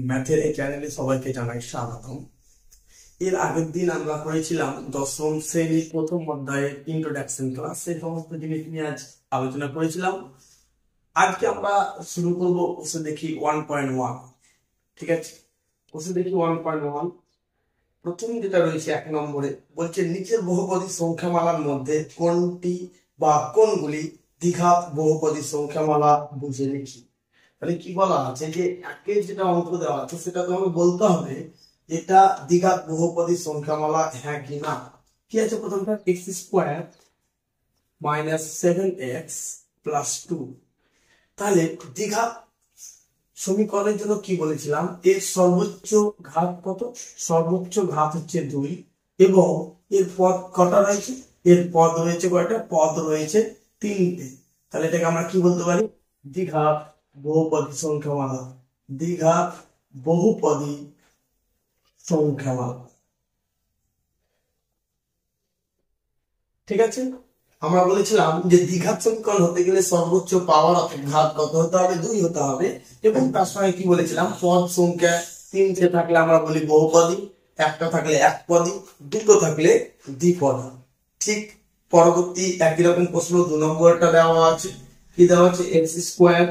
ম্যাথের এই চ্যানেলে সবাইকে জানাই স্বাগতম। এর আগের দিন আমরা করেছিলাম দশম শ্রেণীর প্রথম অধ্যায়ের ইন্ট্রোডাকশন ক্লাস, সেই সমস্ত জিনিস নিয়ে আজ আলোচনা করেছিলাম। আজকে আমরা শুরু করবো ওসে দেখি 1.1। ঠিক আছে, ওসে দেখি 1.1। প্রথম যেটা রয়েছে 1 নম্বরে বলছে নিচের বহুপদী সংখ্যামালার মধ্যে কোনটি বা কোনগুলি দ্বিঘাত বহুপদী সংখ্যামালা বুঝে লিখি। তাহলে কি বলা আছে যে একের যেটা অঙ্ক দেওয়া আছে সেটা তোমাকে বলতে হবে এটা দ্বিঘাত বহুপদী সংখ্যামালা হ্যাঁ কি না। কি আছে প্রথমটা x square minus 7x plus 2। তাহলে দ্বিঘাত সমীকরণের জন্য কি বলেছিলাম, এর সর্বোচ্চ ঘাত কত? সর্বোচ্চ ঘাত হচ্ছে 2 এবং এর পদ কটা রয়েছে? এর পদ রয়েছে কয়টা? পদ রয়েছে 3টে। তাহলে এটাকে আমরা কি বলতে পারি? দ্বিঘাত বহুপদী সংখ্যামালা। দ্বিঘাত বহুপদী সংখ্যামালা। ঠিক আছে, আমরা বলেছিলাম যে দ্বিঘাত সমীকরণ হতে গেলে সর্বোচ্চ পাওয়ার অর্থাৎ ঘাত কত হতে হবে? 2 হতে হবে। এবং তার সঙ্গে কি বলেছিলাম, পদ সংখ্যা 3টে থাকলে আমরা বলি বহুপদী, একটা থাকলে একপদী, দুটো থাকলে দ্বিপদী। ঠিক পরবর্তী একই রকম প্রশ্ন 2 নম্বরটা দেওয়া আছে। কি দেওয়া আছে? x square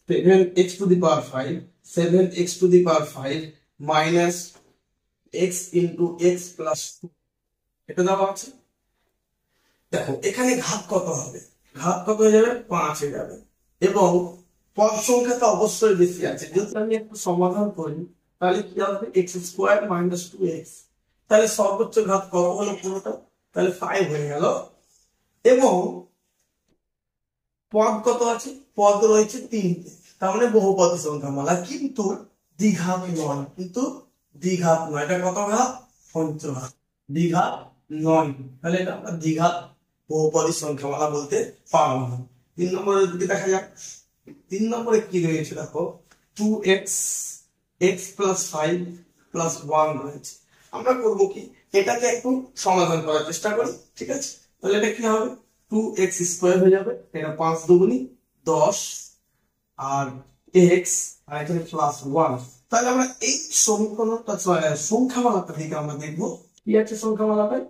7x to the power 5 7x to the power 5 minus x into x plus 2 এটা দেওয়া আছে। দেখো এখানে ঘাত কত হবে? ঘাত কত হয়ে যাবে? 5 হয়ে যাবে। এবং পদ সংখ্যা তো অবশ্যই বেশি আছে, যদি আমি একটু সমাধান করি তাহলে কি হবে? x square minus 2x। তাহলে সর্বোচ্চ ঘাত কত হলো পুরোটা? তাহলে 5 হয়ে গেল। এবং পদ কত আছে? পদ রয়েছে 3টে, তার মানে বহুপদী সংখ্যামালা, কিন্তু দ্বিঘাত নয়। কিন্তু দ্বিঘাত নয়। এটা কত ঘাত? পঞ্চঘাত। দ্বিঘাত নয়। তাহলে এটা আমরা দ্বিঘাত বহুপদী সংখ্যামালা বলতে পারবো না। 3 নম্বরের দিকে দেখা যাক। 3 নম্বরে কি রয়েছে দেখো, 2x x প্লাস 5 প্লাস 1 রয়েছে। আমরা করব কি, এটাকে একটু সমাধান করার চেষ্টা করি। ঠিক আছে, তাহলে এটা কি হবে? 2x স্কয়ার হয়ে যাবে, এটা 5 দুগুনি 10 আর x আর এখানে প্লাস 1। তাহলে আমরা এই সমীকরণটা সংখ্যামালাটা থেকে আমরা দেখব কি আছে সংখ্যামালাটায়।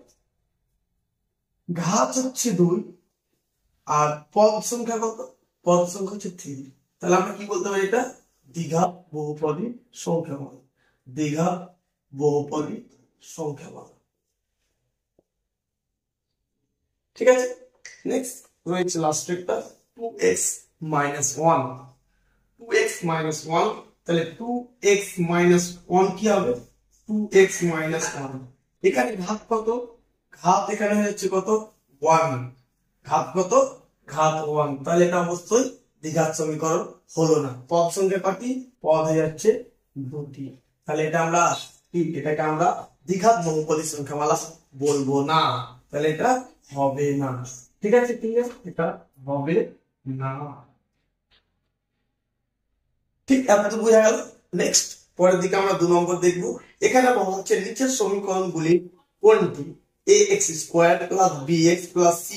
ঘাত হচ্ছে 2 আর পদ সংখ্যা কত? পদ সংখ্যা হচ্ছে 3। তাহলে আমরা কি বলতে পারি? এটা দ্বিঘাত বহুপদী সংখ্যামালা। দ্বিঘাত বহুপদী সংখ্যামালা। ঠিক আছে, নেক্সট রয়েছে লাস্টেরটা 2x মাইনাস 1। 2x মাইনাস 1, তাহলে 2x মাইনাস 1 কি হবে? 2x minus 1। এখানে ঘাত কত? ঘাত এখানে হচ্ছে কত? 1। ঘাত কত? ঘাত 1। তাহলে এটা অবশ্যই দ্বিঘাত সমীকরণ হলো না। পদ সংখ্যা কটি? পদ হয়ে যাচ্ছে 2টি। তাহলে এটা আমরা কি, এটাকে আমরা দ্বিঘাত বহুপদী সংখ্যামালা বলবো না। তাহলে এটা হবে না। ঠিক আছে, ক্লিয়ার? এটা হবে না। ঠিক এত বোঝা গেল। নেক্সট পরের দিকে আমরা 2 নম্বর দেখব। এখানে বলা হচ্ছে নিচের সমীকরণগুলি কোনটি ax square plus bx plus c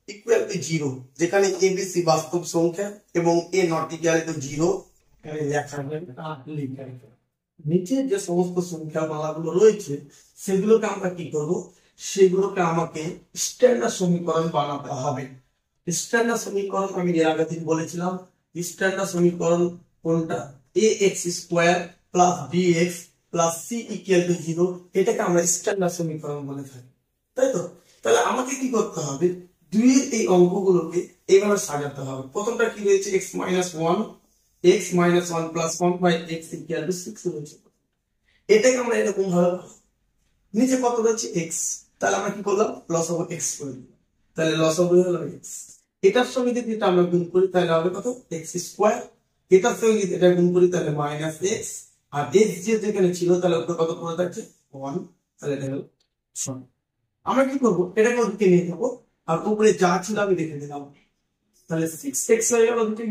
equal to 0, যেখানে a b c বাস্তব সংখ্যা এবং a নট ইকুয়াল টু 0 এখানে লেখা হবে না, লিখা হবে। নিচে যে সমস্ত সংখ্যামালাগুলো রয়েছে সেগুলোকে আমরা কি করব? সেগুলোকে আমাকে স্ট্যান্ডার্ড সমীকরণ বানাতে হবে। স্ট্যান্ডার্ড সমীকরণ আমি এর আগের দিন বলেছিলাম। স্ট্যান্ডার্ড সমীকরণ কোনটা? ax square plus bx plus c equal to 0, এটাকে আমরা স্ট্যান্ডার্ড সমীকরণ বলে থাকি, তাই তো? তাহলে আমাকে কি করতে হবে? 2 এর এই অঙ্কগুলোকে এইভাবে সাজাতে হবে। প্রথমটা কি রয়েছে? x minus 1 x minus 1 plus 1 by x equal to 6 রয়েছে। এটাকে আমরা এরকম ভাবে, নিচে কত রয়েছে? x, তাহলে আমরা কি করলাম? লস অফ x করে দিলাম। তাহলে লস অফ হলো x। এটার সঙ্গে যদি এটা আমরা গুণ করি তাহলে হবে কত? x square. এটার সঙ্গে যদি এটা গুণ করি তাহলে মাইনাস x, আর x যেখানে ছিল তাহলে উপরে কত পড়ে থাকছে? 1। তাহলে এটা হলো 6। আমরা কি করব? এটাকে ওদিকে নিয়ে যাব আর উপরে যা ছিল আমি লিখে দিলাম। তাহলে 6x হয়ে গেল দুটো।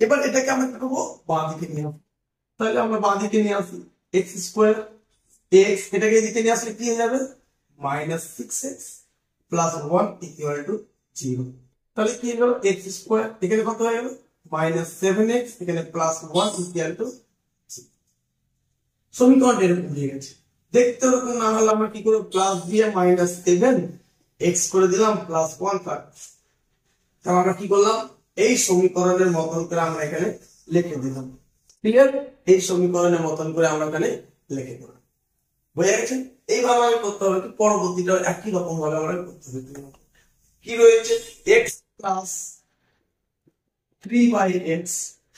এবার এটাকে আমরা কি করব? বাঁ দিকে নিয়ে আসব। তাহলে আমরা বাঁ দিকে নিয়ে আসি x স্কয়ার x, এটাকে এদিকে নিয়ে আসলে কি হয়ে যাবে? Minus 6x plus 1 equal to 0। তাহলে কি হলো? x স্কয়ার এখানে কত হয়ে গেল? মাইনাস 7x এখানে প্লাস 1 ইকুয়াল টু সমীকরণ এরকম হয়ে গেছে। দেখতে ওরকম না হলে আমরা কি করব, প্লাস দিয়ে মাইনাস 7x করে দিলাম প্লাস 1 থাকবে। তাহলে আমরা কি করলাম, এই সমীকরণের মতন করে আমরা এখানে লিখে দিলাম। ক্লিয়ার? এই সমীকরণের মতন করে আমরা এখানে লিখে দিলাম। বুঝে গেছেন? এইভাবে আমি করতে হবে, কি পরবর্তীটা একই রকম ভাবে আমরা করতে হবে। কি রয়েছে, x প্লাস 3/x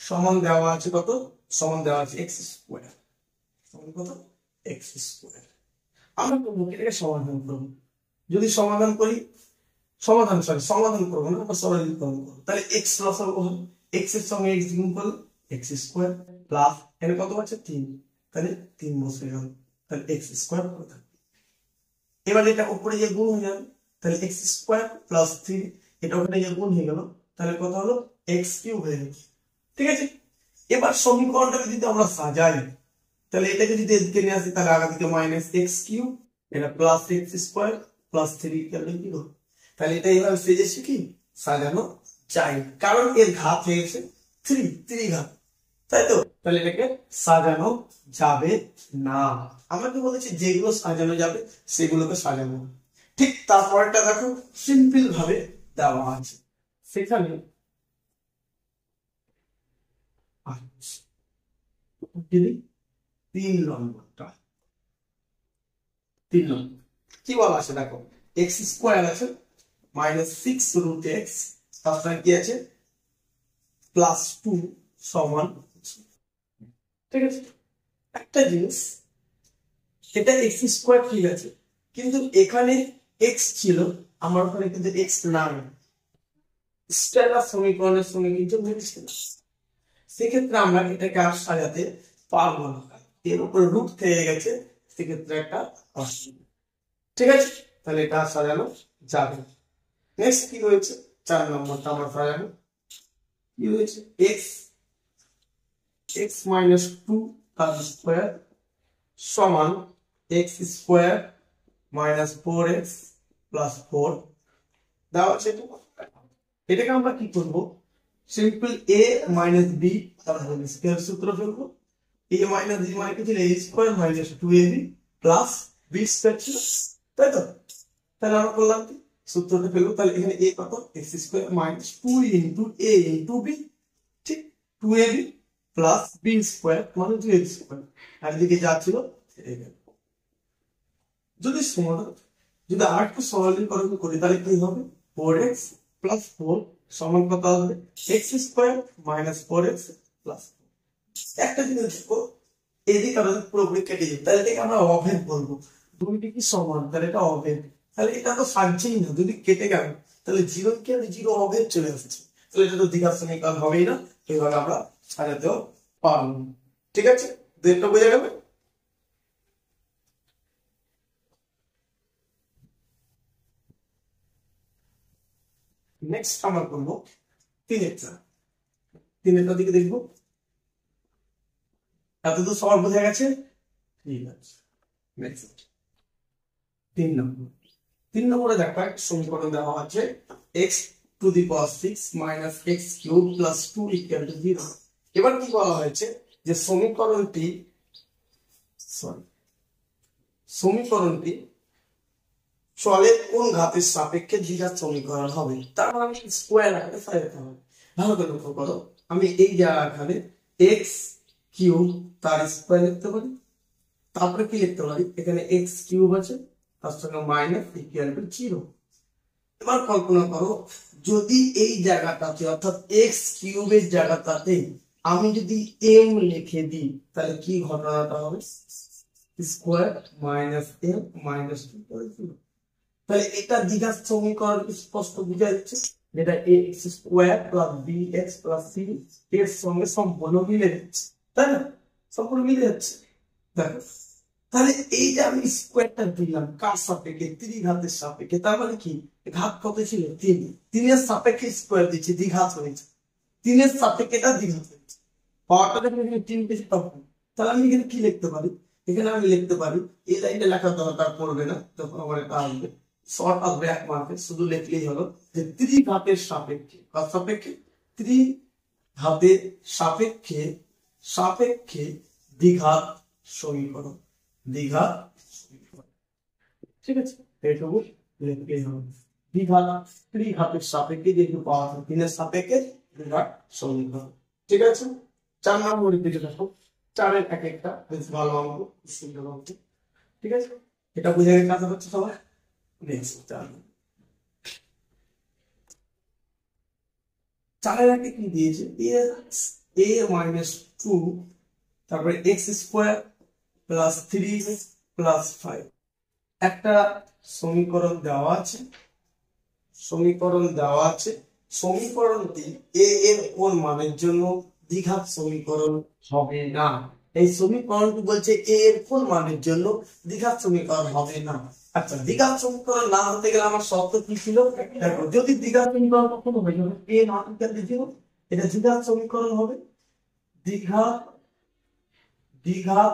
সমান দেওয়া আছে কত, সমান দেওয়া আছে x স্কয়ার, সমান কত, x স্কয়ার। আমরা এটাকে সমাধান করব। যদি সমাধান করি, সমাধান করবো না, আমরা সরলীকরণ করবো। তাহলে x প্লাস হবে, x এর সঙ্গে x গুণ করলে x স্কয়ার প্লাস এর কত আছে 3, তাহলে 3 বসে গেল, তাহলে x স্কয়ার কত থাকবে। এবার এটা উপরে যে গুণ হয়ে যাবে, তাহলে x স্কয়ার প্লাস 3, এটা ওখানে যে গুণ হয়ে গেল, তাহলে কত হলো, x কিউব হয়ে গেল। ঠিক আছে? এবার সমীকরণটাকে যদি আমরা সাজাই, তাহলে এটাকে যদি এদিকে নিয়ে আসি, তাহলে আগা দিকে মাইনাস x কিউব, এটা plus x square plus 3 equal to 0। তাহলে এটা এইভাবে সেজেছে কি সাজানো যায়, কারণ এর ঘাত হয়ে গেছে 3 ঘাত, তাই তো? তাহলে এটাকে সাজানো যাবে না। আমরা কি বলেছি, যেগুলো সাজানো যাবে সেগুলোকে সাজানো। ঠিক তারপরটা দেখো, সিম্পল ভাবে দেওয়া আছে সেখানে। আচ্ছা, 3 নম্বরটা, 3 নম্বর কি বলা আছে দেখো, x স্কয়ার আছে মাইনাস 6 রুট এক্স, তারপরে কি আছে প্লাস 2 সমান। ঠিক আছে? একটা জিনিস, এটা x স্কয়ার ঠিক আছে, কিন্তু এখানে x ছিল, আমার ওখানে কিন্তু x নাই, স্কেলার সমীকরণের সঙ্গে কিন্তু মিলছে না। সেক্ষেত্রে আমরা এটাকে আর সাজাতে পারবো না, এর উপর রুট থেকে গেছে, সেক্ষেত্রে একটা অসুবিধা। ঠিক আছে? তাহলে এটা সাজানো যাবে। নেক্সট কি রয়েছে, 4 নম্বরটা আমরা সাজাবো। কি রয়েছে, x মাইনাস 2 তার স্কয়ার সমান x square minus 4x plus 4 দেওয়া আছে। এটাকে আমরা কি করব, সিম্পল a মাইনাস b তার হোল স্কয়ার সূত্র ফেলবো। a মাইনাস b মানে কি ছিল, a square minus 2ab plus b square ছিল, তাই তো? তাহলে আমরা করলাম কি, সূত্রটা ফেলবো। তাহলে এখানে a কত, x square minus 2 into a into b, ঠিক 2ab প্লাস b স্কয়ার মানে 2x স্কয়ার, আর এদিকে যা ছিল সেটাই গেল। যদি সমাধান, যদি আরেকটু সরলীকরণ করি, তাহলে কি হবে, 4x প্লাস 4 সমান কত হবে, x square minus 4x plus 4। একটা জিনিস দেখো, এদিকে আমরা পুরোপুরি কেটে যাবে, তাহলে এটাকে আমরা অভেদ বলবো। দুইটি কি সমান, তাহলে এটা অভেদ। তাহলে এটা তো সাজছেই না, যদি কেটে গেল তাহলে 0 কে 0 অভেদ চলে আসছে, তাহলে এটা তো দ্বিঘাত সমীকরণ হবেই না, এইভাবে আমরা সাজাতেও পারবো না। ঠিক আছে? দেড়টা বোঝা গেল। নেক্সট আমরা করবো 3 দিকে দেখবো। এত তো সবার বোঝা গেছে, ঠিক আছে। নেক্সট 3 নম্বরে দেখো একটা সমীকরণ দেওয়া আছে, x to the power 6 minus x cube plus 2 equal to 0। এবার কি বলা হয়েছে, যে সমীকরণটি চলের কোন ঘাতের সাপেক্ষে দ্বিঘাত সমীকরণ হবে, তার মানে আমি স্কয়ার আকারে সাজাতে হবে। ভালো করে লক্ষ্য করো, আমি এই জায়গাখানে x কিউব তার স্কয়ার লিখতে পারি, তারপরে কি লিখতে পারি, এখানে x কিউব আছে তার সঙ্গে মাইনাস ইকুয়াল টু 0। এবার কল্পনা করো, যদি এই জায়গাটাতে অর্থাৎ x কিউবের জায়গাটাতে আমি যদি m লিখে দিই, তাহলে কি ঘটনাটা হবে, স্কয়ার মাইনাস m মাইনাস 2 করে 0। তাহলে এটা দ্বিঘাত সমীকরণ স্পষ্ট বোঝা যাচ্ছে, যেটা ax square plus bx plus c এর সঙ্গে সম্পূর্ণ মিলে যাচ্ছে, তাই না? সম্পূর্ণ মিলে যাচ্ছে। দেখো, তাহলে এই যে আমি স্কয়ারটা দিলাম কার সাপেক্ষে, ত্রিঘাতের সাপেক্ষে, তার মানে কি ঘাত কত ছিল 3, 3 এর সাপেক্ষে স্কয়ার দিচ্ছি, দ্বিঘাত হয়েছে, 3 এর সাপেক্ষে এটা দ্বিঘাত হয়েছে, পাওয়ারটা দেখুন এখানে 3 বেশি তখন। তাহলে আমি এখানে কি লিখতে পারি, এখানে আমি লিখতে পারি, এই লাইনটা লেখার দরকার পড়বে না, তখন আমার এটা আসবে শর্ট আসবে 1 মার্কে, শুধু লিখলেই হলো যে ত্রিঘাতের সাপেক্ষে, কার সাপেক্ষে, ঘাতের সাপেক্ষে সাপেক্ষে দ্বিঘাত সমীকরণ, দ্বিঘাত সমীকরণ। ঠিক আছে, এইটুকু লিখতে হবে। দ্বিঘাত ত্রিঘাতের সাপেক্ষে যেহেতু পাওয়া যায়, তিনের সাপেক্ষে দ্বিঘাত সমীকরণ। ঠিক আছে, 4 নম্বরের দিকে দেখো, 4-এর এক একটা বেশ ভালো অঙ্ক, সুন্দর অঙ্ক। ঠিক আছে, এটা বুঝে গেছে আশা করছি সবাই। নেক্সট 4-এর আগে কি দিয়েছে, a মাইনাস 2 তারপরে x স্কয়ার প্লাস 3 প্লাস 5 একটা সমীকরণ দেওয়া আছে, সমীকরণ দেওয়া আছে। সমীকরণটি a এর কোন মানের জন্য দ্বিঘাত সমীকরণ হবে না। এই সমীকরণটি বলছে a এর কোন মানের জন্য দ্বিঘাত সমীকরণ হবে না। আচ্ছা, দ্বিঘাত সমীকরণ না হতে গেলে আমার শর্ত কি ছিল, দেখো, যদি দ্বিঘাত সমীকরণ কখনো হয় যখন a নট ইকুয়াল টু 0, এটা দ্বিঘাত সমীকরণ হবে। দ্বিঘাত দ্বিঘাত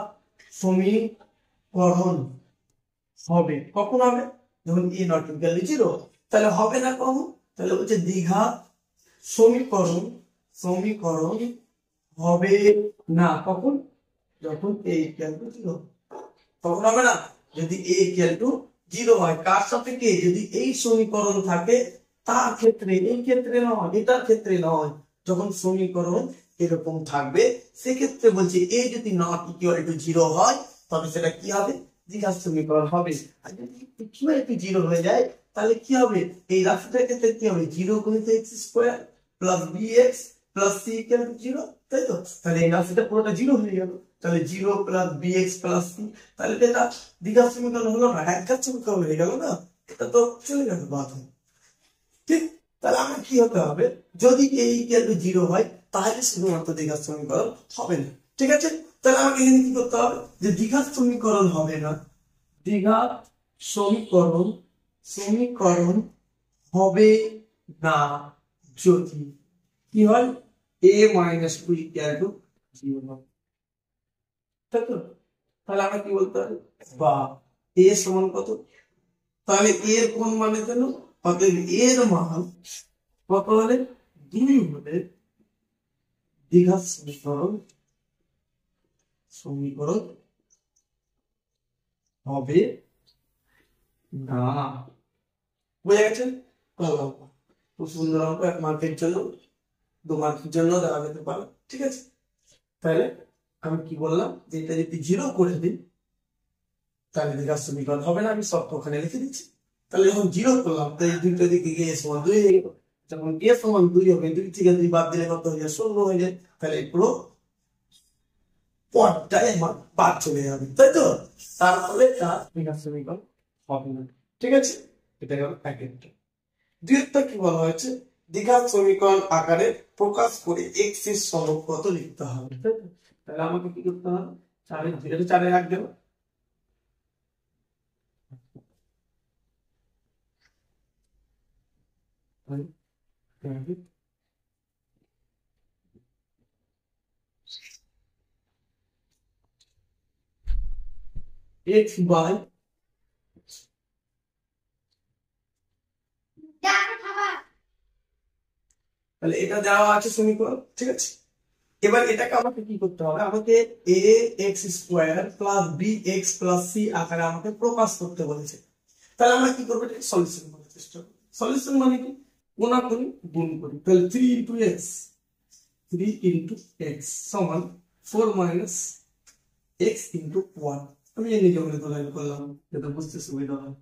সমীকরণ হবে কখন হবে, যখন a নট ইকুয়াল টু 0। তাহলে হবে না কখন, তাহলে বলছে দ্বিঘাত সমীকরণ সমীকরণ হবে না কখন, যখন a ইকুয়াল টু 0। তখন হবে না যদি a ইকুয়াল টু 0 হয়। কার সাপেক্ষে, যদি এই সমীকরণ থাকে তার ক্ষেত্রে, এই ক্ষেত্রে নয়, এটার ক্ষেত্রে নয়। যখন সমীকরণ এরকম থাকবে সেক্ষেত্রে বলছে a যদি নট ইকুয়াল টু 0 হয় তবে সেটা কি হবে, দ্বিঘাত সমীকরণ হবে। আর যদি ইকুয়াল টু 0 হয়ে যায় তাহলে কি হবে, এই রাশিটার ক্ষেত্রে কি হবে, 0 গুণিত x square plus bx plus c equal to 0, তাই তো। তাহলে এই রাশিটা পুরোটা 0 হয়ে গেল, তাহলে 0 প্লাস bx প্লাস c, তাহলে এটা দ্বিঘাত সমীকরণ হলো না, একঘাত সমীকরণ হয়ে গেল না, এটা তো চলে গেল বাদ। ঠিক, তাহলে আমার কি হতে হবে, যদি a ইকুয়াল টু 0 হয় তাহলে শুধুমাত্র দ্বিঘাত সমীকরণ হবে না। ঠিক আছে, তাহলে আমাকে এখানে কি করতে হবে, যে দ্বিঘাত সমীকরণ হবে না, দ্বিঘাত সমীকরণ সমীকরণ হবে না যদি কি হয়, a মাইনাস 2 ইকুয়াল টু 0। তাই তো, তাহলে আমরা কি বলতে হবে, বা a সমান কত, তাহলে a এর কোন মানের জন্য, অতএব a এর মান কত হলে 2 হলে দ্বিঘাত সমীকরণ সমীকরণ হবে না। বুঝে গেছেন, ভালো অঙ্ক, খুব সুন্দর অঙ্ক, 1 মার্কের জন্য 2 মার্কের জন্য দেওয়া যেতে পারে। ঠিক আছে, তাহলে আমি কি বললাম, যে এটা যদি 0 করে দিই তাহলে দ্বিঘাত সমীকরণ হবে না, আমি সব ওখানে লিখে দিচ্ছি। তাহলে যখন 0 করলাম তাই দুটো দিকে গিয়ে সমান 2 হয়ে গেল, যখন a সমান 2 হবে 2 থেকে 2 বাদ দিলে কত হয়ে যায়, 0 হয়ে যায়। তাহলে পুরো পদটাই আমার বাদ চলে যাবে, তাই তো, তারপরে তার দ্বিঘাত সমীকরণ হবে না। ঠিক আছে, এটা গেল একটা। দ্বিতীয়টা কি বলা হয়েছে, দ্বিঘাত সমীকরণ আকারে প্রকাশ করে x এর সহগ কত লিখতে হবে। তাহলে আমাকে কি করতে হবে, 4-এর রাখ দেব, x বাই, তাহলে এটা দেওয়া আছে সমীকরণ। ঠিক আছে, এবার এটাকে আমাকে কি করতে হবে, আমাকে a x square plus b x plus c আকারে আমাকে প্রকাশ করতে বলেছে। তাহলে আমরা কি করবো, এটা সলিউশন করার চেষ্টা করব। সলিউশন মানে কি, গুণা করি গুণ করি, তাহলে 3 ইনটু x সমান 4 মাইনাস x ইনটু 1। আমি এই নিজে মনে ধরে করলাম যাতে বুঝতে সুবিধা হয়।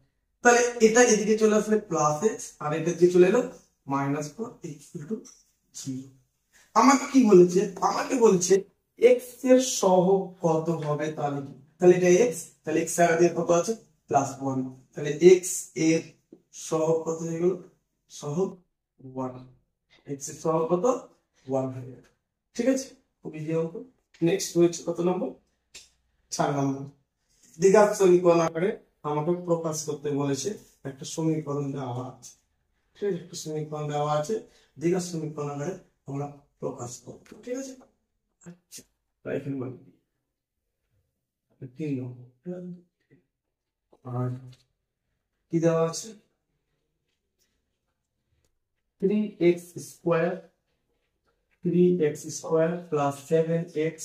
তাহলে এটা এদিকে চলে আসলে প্লাস x আর এটা দিকে চলে এলো মাইনাস 4 x ইনটু 0। আমাকে কি বলেছে, আমাকে বলছে x এর সহগ কত হবে, তাহলে কি, তাহলে এটা x, তাহলে x এর আগে কত আছে প্লাস 1, তাহলে x এর সহগ কত হয়ে গেল, সহগ 1, x এর সহগ কত 1 হয়ে গেল। ঠিক আছে, খুব ইজি অঙ্ক। নেক্সট হচ্ছে কত নম্বর, 4 নম্বর। দ্বিঘাত সমীকরণ আকারে আমাকে প্রকাশ করতে বলেছে, একটা সমীকরণ দেওয়া আছে। ঠিক আছে, একটা সমীকরণ দেওয়া আছে, দ্বিঘাত সমীকরণ আকারে আমরা প্রকাশ করব। ঠিক আছে, আচ্ছা, তাই এখানে বলি 3 নম্বর, আর কি দেওয়া আছে, 3x square 3x square plus 7x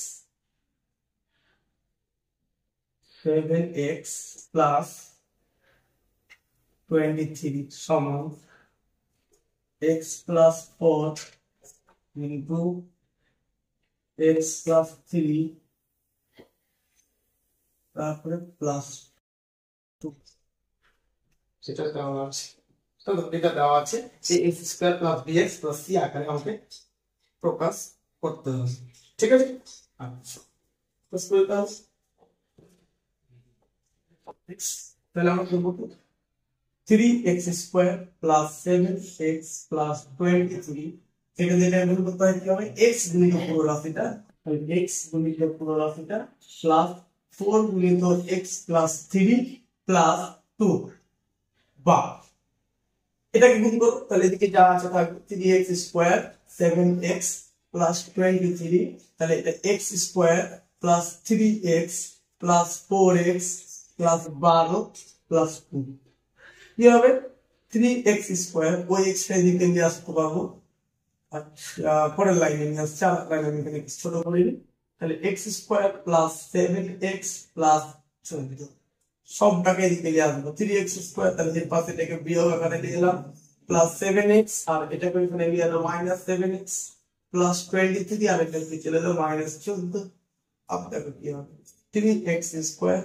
plus 23 সমান x plus 4 into x plus 3 তারপরে প্লাস 2 সেটা দেওয়া আছে। তো এটা দেওয়া আছে যে x square plus bx plus c আকারে আমাকে প্রকাশ করতে হবে, ঠিক আছে। আচ্ছা তাহলে আমরা করব 3x square plus 7x plus 23 এটা যেটা গুণ করতে হয় কি হবে x গুণিত পুরো রাশিটা, তাহলে x গুণিত পুরো রাশিটা প্লাস 4 গুণিত x প্লাস 3 প্লাস 2 বা এটাকে গুণ করো, তাহলে এদিকে যা আছে থাকবে 3x স্কয়ার 7x প্লাস 23, তাহলে এটা x square plus 3x plus 4x plus 12 plus 2 কি হবে 3x স্কয়ার ওই x টা এদিকে নিয়ে আসতে পারবো। আচ্ছা পরের লাইনে নিয়ে আসছে, আর লাইনে আমি এখানে ছোট করে নিই, তাহলে x square plus 7x plus 14 সবটাকে এদিকে নিয়ে আসবো 3x স্কয়ার, তাহলে এর পাশে এটাকে বিয়োগ আকারে নিয়ে এলাম প্লাস 7x আর এটাকে এখানে নিয়ে এলাম মাইনাস 7x প্লাস 23 আর এটাকে চলে এলো মাইনাস 14। अब देखो কি হবে 3x square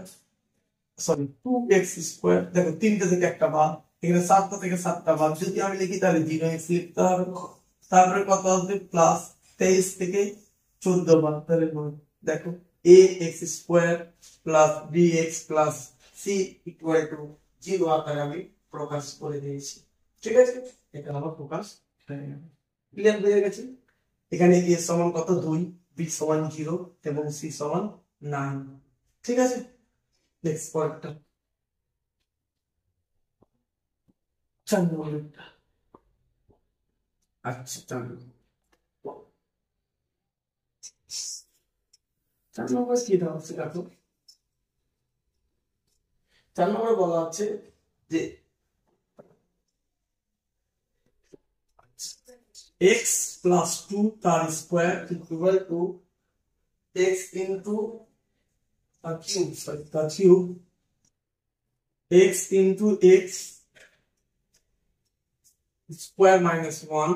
sorry 2x square, দেখো তিনটা থেকে একটা বাদ, এখানে 7টা থেকে 7টা বাদ যদি আমি লিখি তাহলে 0x লিখতে হবে, তারপরে কত আসবে প্লাস 23 থেকে 14 বাদ, তাহলে দেখো ax square plus bx plus c equal to 0 আকারে আমি প্রকাশ করে দিয়েছি, ঠিক আছে। এটা আমার প্রকাশ ক্লিয়ার হয়ে গেছে। এখানে a সমান কত 2, b সমান 0 এবং c সমান 9, ঠিক আছে। নেক্সট পয়েন্টটা 4 নম্বরটা, আচ্ছা 4 নম্বর কি দেওয়া আছে দেখো, 4 নম্বর বলা আছে যে x plus 2 তার square equal to x into a cube, sorry the cube x into x square minus 1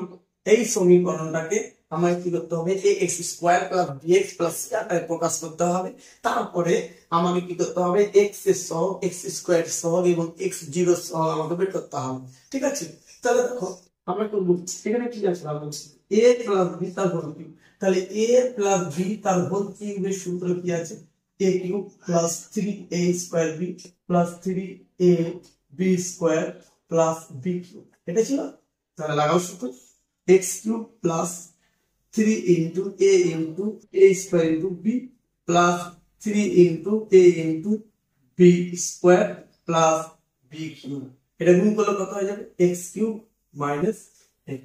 এই সমীকরণটাকে আমায় কি করতে হবে ax square plus bx plus c আকারে প্রকাশ করতে হবে, তারপরে আমাকে কি করতে হবে x এর সহগ x স্কয়ার সহগ এবং x 0 সহগ আমাকে বের করতে হবে, ঠিক আছে। তাহলে দেখো আমরা কি বলছি এখানে কি আছে আমরা বলছি a প্লাস b তার হোল কিউব, তাহলে a প্লাস b তার হোল কিউবের সূত্র কি আছে a cube plus 3a square b plus 3a b square plus b cube, এটা ছিল। তাহলে লাগাও সূত্র x cube plus 3 into a into a square into b plus 3 into a into b square plus b cube, এটা গুণ করলে কত হয়ে যাবে x কিউব মাইনাস x,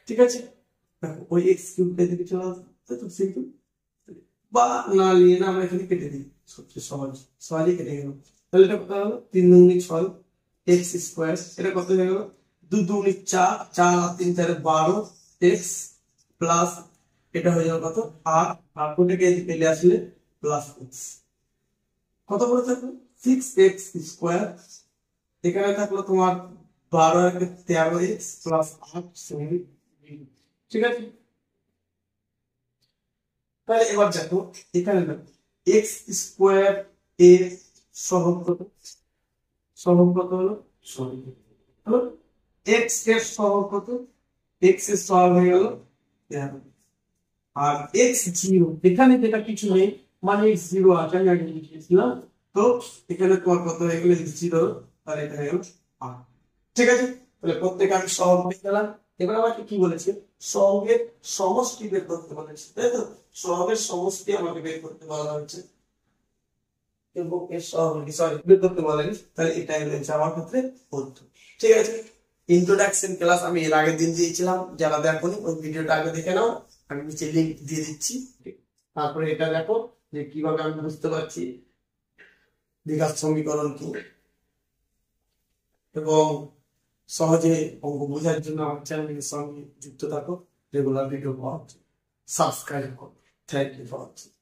ঠিক আছে। দেখো ওই x কিউব টা দিকে চলে আসবে তো সিম্পল, বা না নিয়ে না আমরা এখানে কেটে দিই, সবচেয়ে সহজে কেটে গেল, তাহলে এটা কত হলো 3 দুগুণে 6 x স্কয়ার, এটা কত হয়ে গেল 2 দুগুণে 4 4 আর 3 4 12 x প্লাস এটা হয়ে যাবে কত 8 আর কোটাকে এদিকে নিয়ে আসলে প্লাস x কত করে থাকলো 6x স্কয়ার, এখানে থাকলো তোমার 12 আর 13x প্লাস 8 ঠিক আছে। তাহলে এবার দেখো এখানে দেখো x স্কয়ার এর সহগ কত হলো হলো x এর সহগ কত x এর সহগ হয়ে গেল 13 আর x 0 এখানে যেটা কিছু নেই মানে x 0 আছে আমি আগে লিখেছিলাম, তো এখানে তোমার কত হয়ে গেল x 0 আর এটা হয়ে গেল 8, ঠিক আছে। তাহলে প্রত্যেকটা আমি সহগ পেয়ে গেলাম। এবার আমাকে কি বলেছে সহগের সমষ্টি বের করতে বলেছে, তাই তো সহগের সমষ্টি আমাকে বের করতে বলা হয়েছে এবং এর সহগ সরি বের করতে বলেনি, তাহলে এটাই হচ্ছে আমার ক্ষেত্রে পদ্ধতি, ঠিক আছে। ইন্ট্রোডাকশন ক্লাস আমি এর আগের দিন দিয়েছিলাম, যারা দেখোনি ওই ভিডিওটা আগে দেখে নাও, আমি নিচে লিংক দিয়ে দিচ্ছি। তারপরে এটা দেখো যে কিভাবে আমি বুঝতে পারছি দ্বিঘাত সমীকরণ কি, এবং সহজে অঙ্ক বোঝার জন্য আমার চ্যানেলের সঙ্গে যুক্ত থাকো, রেগুলার ভিডিও পাওয়া সাবস্ক্রাইব করুন। Thank you for watching.